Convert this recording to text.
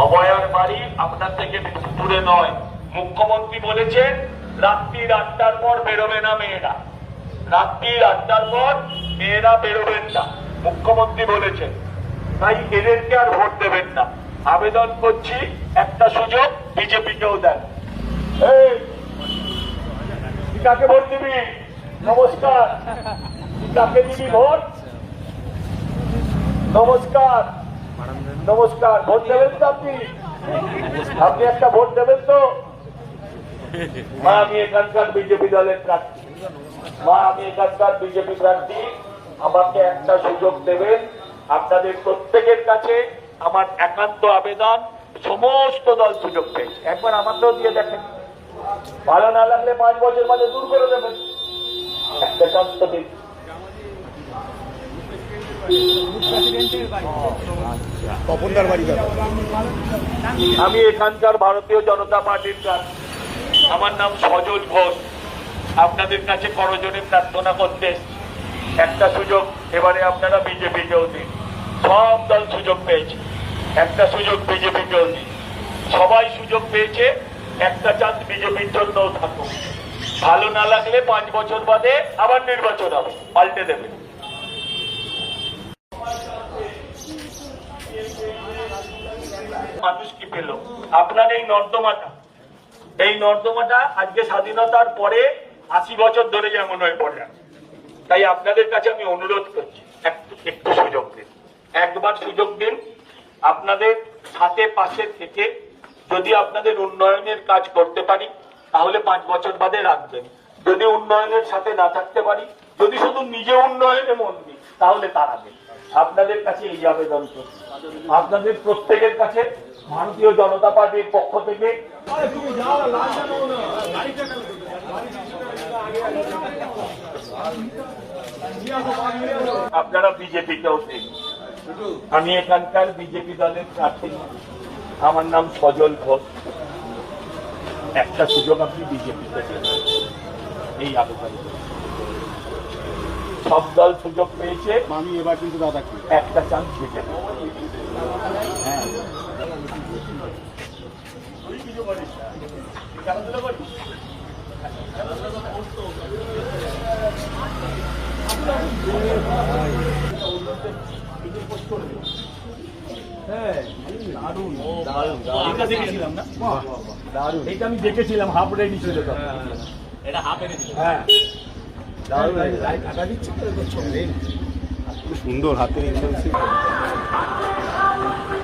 অভয়ার বাড়ি আপনার থেকে বেশি দূরে নয়। মুখ্যমন্ত্রী বলেছেন রাত্রি 8টার পর বেরোবে না মেয়েরা, রাত্রি 8টার পর মেয়েরা বেরোবেন না, মুখ্যমন্ত্রী বলেছেন। তাই এদেরকে আর ভোট দেবেন না। আবেদন করছি, একটা সুযোগ বিজেপিকেও দেন। কাকে ভোট দিবি? নমস্কার। কাকে দিবি ভোট? নমস্কার নমস্কার। ভোট দেবেন তো আপনি? আপনি একটা ভোট দেবেন তো? মা, আমি এখানকার বিজেপি দলের প্রার্থী। মা, আমি এখানকার বিজেপি প্রার্থী। আমাকে একটা সুযোগ দেবেন। আপনাদের প্রত্যেকের কাছে আমার একান্ত আবেদন, সমস্ত দল সুযোগ পেয়েছে, একবার আমাকেও দিয়ে দেখেন। ভালো না লাগলে 5 বছর বাদে দূর করে দেবেন। একটা চান্স তো দিন। আমি এখানকার ভারতীয় জনতা পার্টির প্রার্থী। আমার নাম সজল ঘোষ। আপনাদের কাছে করজোড়ে প্রার্থনা করতে একটা সুযোগ এবারে আপনারা বিজেপিকেও দিন। সব দল সুযোগ পেয়েছে, একটা সুযোগ বিজেপিকেও দিন। সবাই সুযোগ পেয়েছে, একটা চান্স বিজেপির জন্যও থাকুক। ভালো না লাগলে 5 বছর বাদে আবার নির্বাচন হবে, পাল্টে দেবে। মানুষ কি পেল? আপনার এই নর্দমাটা আজকে স্বাধীনতার পরে 80 বছর ধরে যেমন হয়ে পড়ে আছে। তাই আপনাদের কাছে আমি অনুরোধ করছি, একটু সুযোগ দিন, একবার সুযোগ দিন। আপনাদের সাথে পাশে থেকে যদি আপনাদের উন্নয়নের কাজ করতে পারি তাহলে 5 বছর বাদে রাখবেন। যদি উন্নয়নের সাথে না থাকতে পারি, যদি শুধু নিজে উন্নয়নে মন দিই, তাহলে তাড়াবেন। আপনাদের কাছে এই আবেদন করছি, আপনাদের প্রত্যেকের কাছে ভারতীয় জনতা পার্টির পক্ষ থেকে আপনারা বিজেপিকেও দিন। আমি এখানকার বিজেপি দলের প্রার্থী। আমার নাম সজল ঘোষ। একটা সুযোগ আপনি বিজেপিতে দিন, এই আবেদন। সব দল সুযোগ পেয়েছে, আমি এবার কিন্তু দাদা একটা চান্স বিজেপি। হ্যাঁ, এটা আমি দেখেছিলাম, হাফ রেডি ছিল। এটা হাফ রেডি ছিল। হ্যাঁ, দারুণ কাটা দিচ্ছে, সুন্দর হাতের।